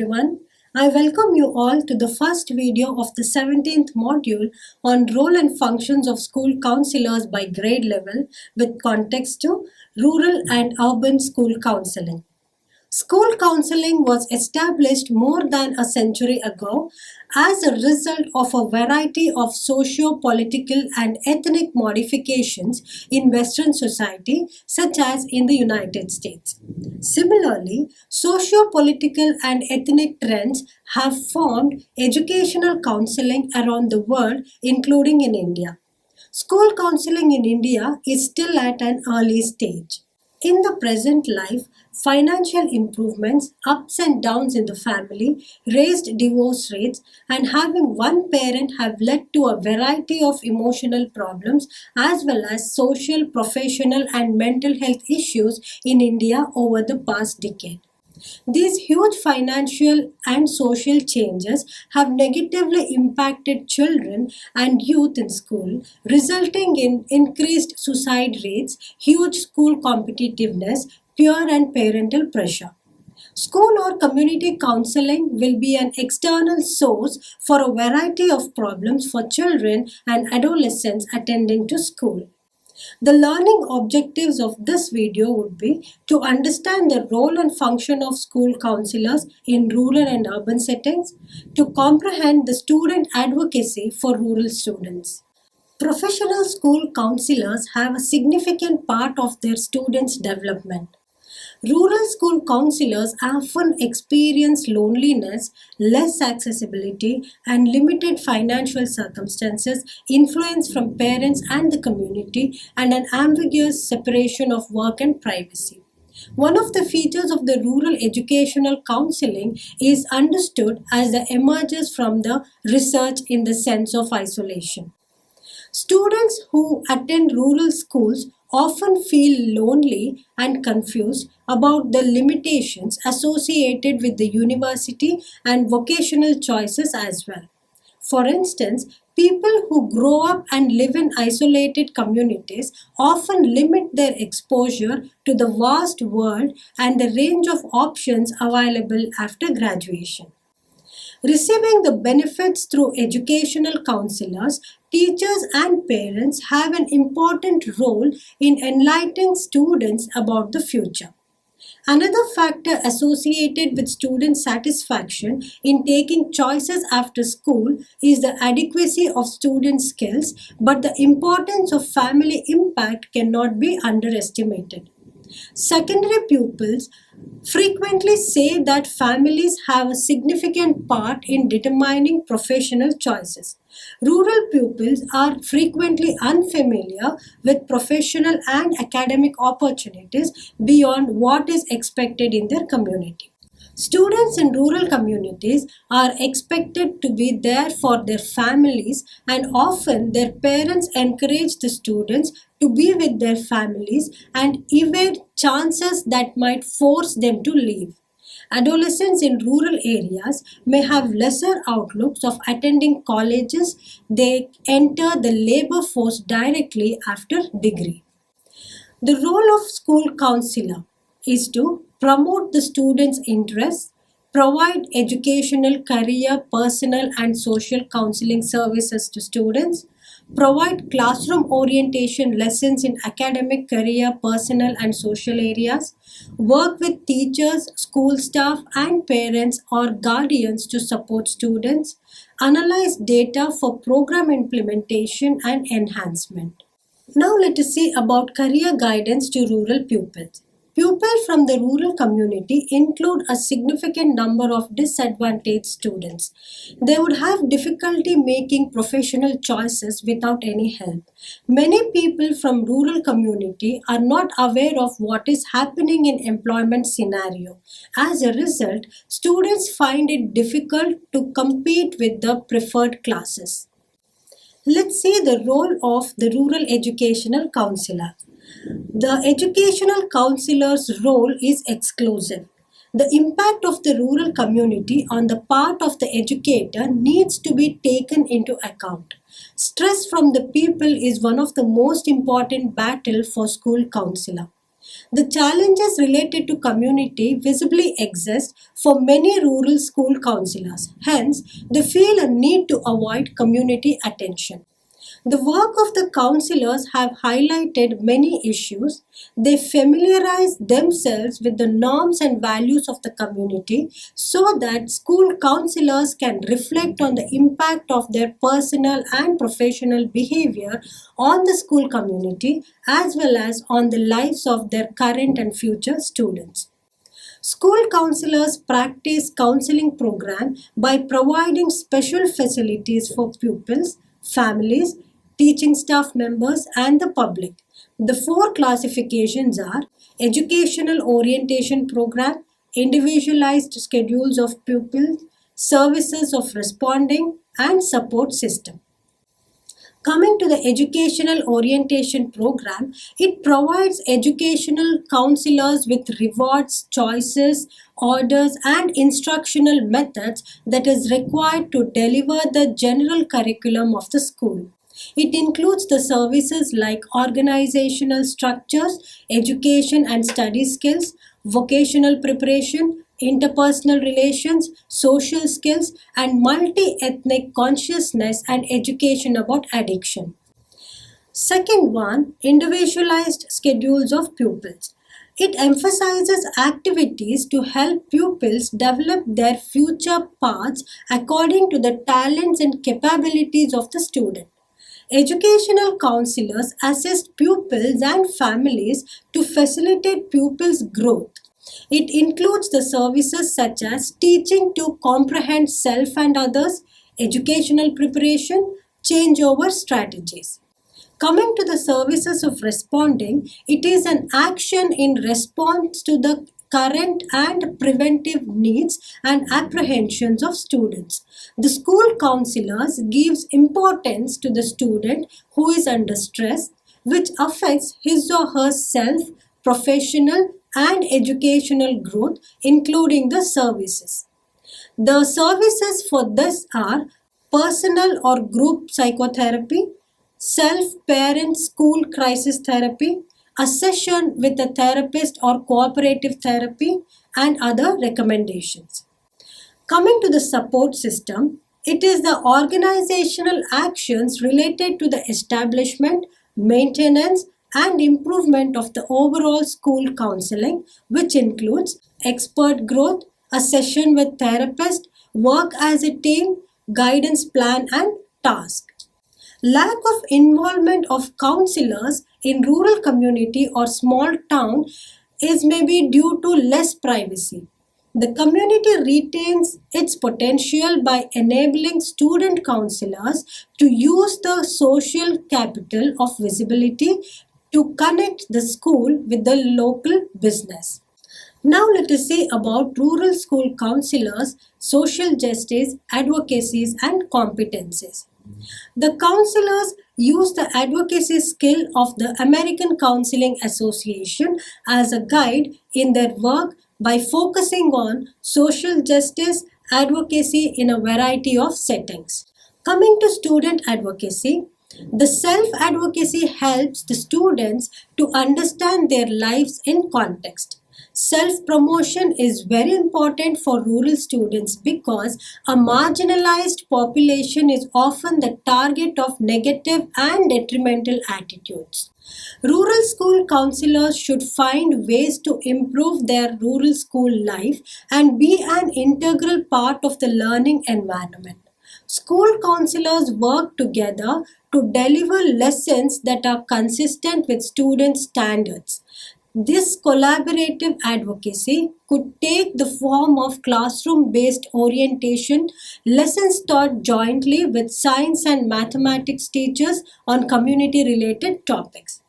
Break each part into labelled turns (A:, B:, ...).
A: everyone. I welcome you all to the first video of the 17th module on role and functions of school counselors by grade level with context to rural and urban school counseling. School counseling was established more than a century ago as a result of a variety of socio-political and ethnic modifications in Western society, such as in the United States. Similarly, socio-political and ethnic trends have formed educational counseling around the world, including in India. School counseling in India is still at an early stage. In the present life, financial improvements, ups and downs in the family, raised divorce rates, and having one parent have led to a variety of emotional problems as well as social, professional, and mental health issues in India over the past decade. These huge financial and social changes have negatively impacted children and youth in school, resulting in increased suicide rates, huge school competitiveness, peer and parental pressure. School or community counseling will be an external source for a variety of problems for children and adolescents attending to school. The learning objectives of this video would be to understand the role and function of school counselors in rural and urban settings, to comprehend the student advocacy for rural students. Professional school counselors have a significant part of their students' development. Rural school counselors often experience loneliness, less accessibility, and limited financial circumstances, influence from parents and the community, and an ambiguous separation of work and privacy. One of the features of the rural educational counseling is understood as the emerges from the research in the sense of isolation. Students who attend rural schools often feel lonely and confused about the limitations associated with the university and vocational choices as well. For instance, people who grow up and live in isolated communities often limit their exposure to the vast world and the range of options available after graduation. Receiving the benefits through educational counselors, teachers and parents have an important role in enlightening students about the future. Another factor associated with student satisfaction in taking choices after school is the adequacy of student skills, but the importance of family impact cannot be underestimated. Secondary pupils frequently say that families have a significant part in determining professional choices. Rural pupils are frequently unfamiliar with professional and academic opportunities beyond what is expected in their community. Students in rural communities are expected to be there for their families, and often their parents encourage the students to be with their families and evade chances that might force them to leave. Adolescents in rural areas may have lesser outlooks of attending colleges. They enter the labor force directly after degree. The role of school counselor is to promote the students' interests, provide educational, career, personal and social counseling services to students, provide classroom orientation lessons in academic, career, personal and social areas, work with teachers, school staff and parents or guardians to support students, analyze data for program implementation and enhancement. Now let us see about career guidance to rural pupils. Pupils from the rural community include a significant number of disadvantaged students. They would have difficulty making professional choices without any help. Many people from rural community are not aware of what is happening in employment scenario. As a result, students find it difficult to compete with the preferred classes. Let's see the role of the rural educational counselor. The educational counselor's role is exclusive. The impact of the rural community on the part of the educator needs to be taken into account. Stress from the people is one of the most important battles for school counselor. The challenges related to community visibly exist for many rural school counselors. Hence, they feel a need to avoid community attention. The work of the counselors have highlighted many issues. They familiarize themselves with the norms and values of the community so that school counselors can reflect on the impact of their personal and professional behavior on the school community as well as on the lives of their current and future students. School counselors practice counseling program by providing special facilities for pupils, families, teaching staff members and the public. The four classifications are educational orientation program, individualized schedules of pupils, services of responding and support system. Coming to the educational orientation program, it provides educational counselors with rewards, choices, orders, and instructional methods that is required to deliver the general curriculum of the school. It includes the services like organizational structures, education and study skills, vocational preparation, interpersonal relations, social skills, and multi-ethnic consciousness and education about addiction. Second one, individualized schedules of pupils. It emphasizes activities to help pupils develop their future paths according to the talents and capabilities of the student. Educational counselors assist pupils and families to facilitate pupils' growth. It includes the services such as teaching to comprehend self and others, educational preparation, changeover strategies. Coming to the services of responding, it is an action in response to the current and preventive needs and apprehensions of students. The school counselors gives importance to the student who is under stress, which affects his or her self, professional and educational growth, including the services. The services for this are personal or group psychotherapy, self-parent school crisis therapy, a session with a therapist or cooperative therapy, and other recommendations. Coming to the support system, it is the organizational actions related to the establishment, maintenance, and improvement of the overall school counseling, which includes expert growth, a session with therapist, work as a team, guidance plan, and task. Lack of involvement of counselors in rural community or small town is maybe due to less privacy. The community retains its potential by enabling student counselors to use the social capital of visibility to connect the school with the local business. Now let us see about rural school counselors, social justice, advocacies and competencies. The counselors use the advocacy skill of the American Counseling Association as a guide in their work by focusing on social justice advocacy in a variety of settings. Coming to student advocacy, the self-advocacy helps the students to understand their lives in context. Self-promotion is very important for rural students because a marginalized population is often the target of negative and detrimental attitudes. Rural school counselors should find ways to improve their rural school life and be an integral part of the learning environment. School counselors work together to deliver lessons that are consistent with student standards. This collaborative advocacy could take the form of classroom-based orientation, lessons taught jointly with science and mathematics teachers on community-related topics.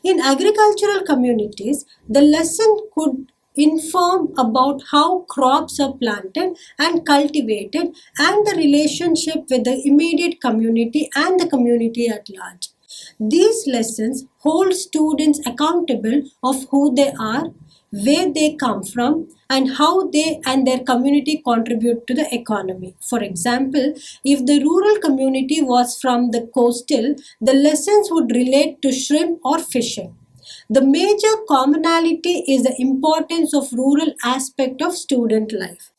A: In agricultural communities, the lesson could inform about how crops are planted and cultivated and the relationship with the immediate community and the community at large. These lessons hold students accountable of who they are, where they come from, and how they and their community contribute to the economy. For example, if the rural community was from the coastal, the lessons would relate to shrimp or fishing. The major commonality is the importance of rural aspect of student life.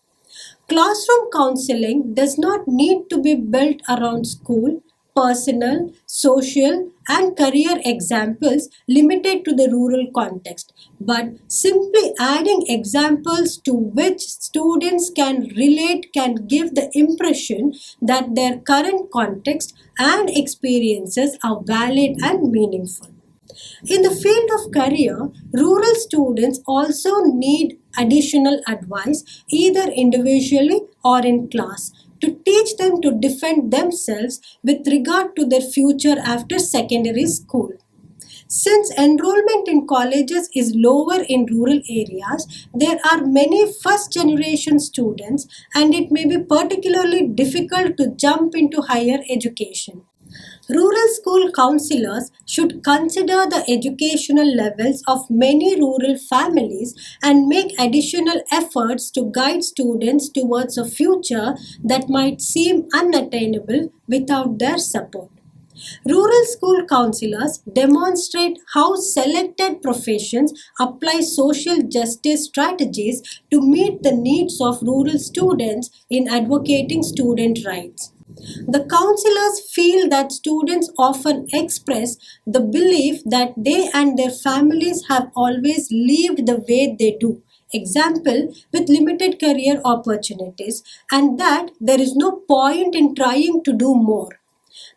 A: Classroom counseling does not need to be built around school, personal, social, and career examples limited to the rural context, but simply adding examples to which students can relate can give the impression that their current context and experiences are valid and meaningful. In the field of career, rural students also need additional advice, either individually or in class, to teach them to defend themselves with regard to their future after secondary school. Since enrollment in colleges is lower in rural areas, there are many first generation students and it may be particularly difficult to jump into higher education. Rural school counselors should consider the educational levels of many rural families and make additional efforts to guide students towards a future that might seem unattainable without their support. Rural school counselors demonstrate how selected professions apply social justice strategies to meet the needs of rural students in advocating student rights. The counselors feel that students often express the belief that they and their families have always lived the way they do. Example, with limited career opportunities, and that there is no point in trying to do more.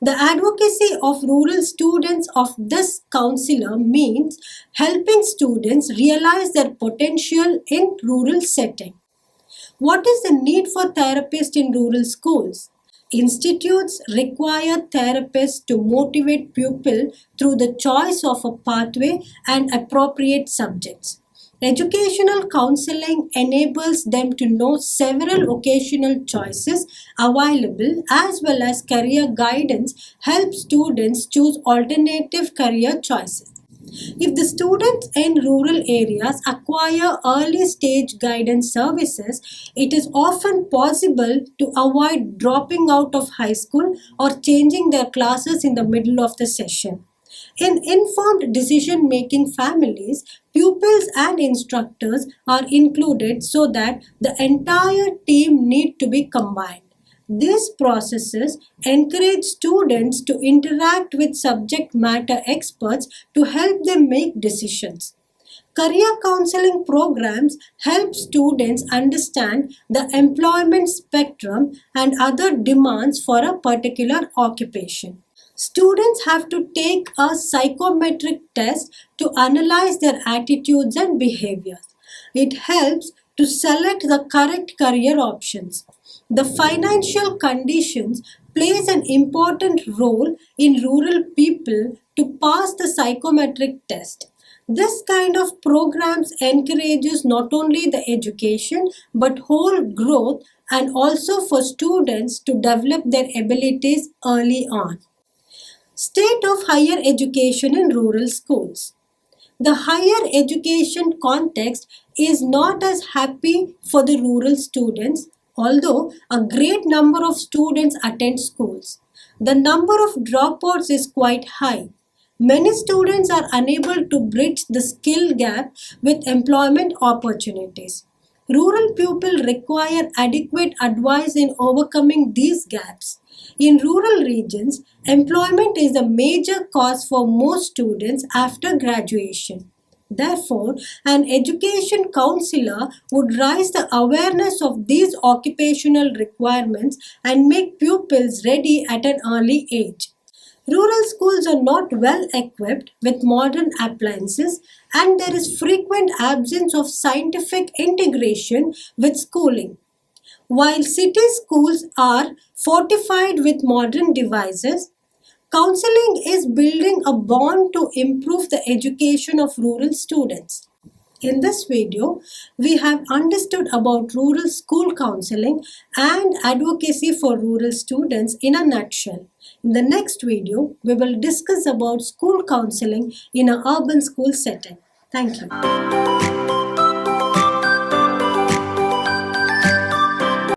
A: The advocacy of rural students of this counselor means helping students realize their potential in rural setting. What is the need for therapists in rural schools? Institutes require therapists to motivate pupils through the choice of a pathway and appropriate subjects. Educational counseling enables them to know several vocational choices available as well as career guidance helps students choose alternative career choices. If the students in rural areas acquire early stage guidance services, it is often possible to avoid dropping out of high school or changing their classes in the middle of the session. In informed decision making families, pupils and instructors are included so that the entire team need to be combined. These processes encourage students to interact with subject matter experts to help them make decisions. Career counseling programs help students understand the employment spectrum and other demands for a particular occupation. Students have to take a psychometric test to analyze their attitudes and behaviors. It helps to select the correct career options. The financial conditions plays an important role in rural people to pass the psychometric test. This kind of programs encourages not only the education but whole growth and also for students to develop their abilities early on. State of higher education in rural schools. The higher education context is not as happy for the rural students, although a great number of students attend schools. The number of dropouts is quite high. Many students are unable to bridge the skill gap with employment opportunities. Rural pupils require adequate advice in overcoming these gaps. In rural regions, employment is a major cause for most students after graduation. Therefore, an education counselor would raise the awareness of these occupational requirements and make pupils ready at an early age. Rural schools are not well equipped with modern appliances and there is frequent absence of scientific integration with schooling. While city schools are fortified with modern devices, counseling is building a bond to improve the education of rural students. In this video, we have understood about rural school counseling and advocacy for rural students in a nutshell. In the next video, we will discuss about school counseling in an urban school setting. Thank you.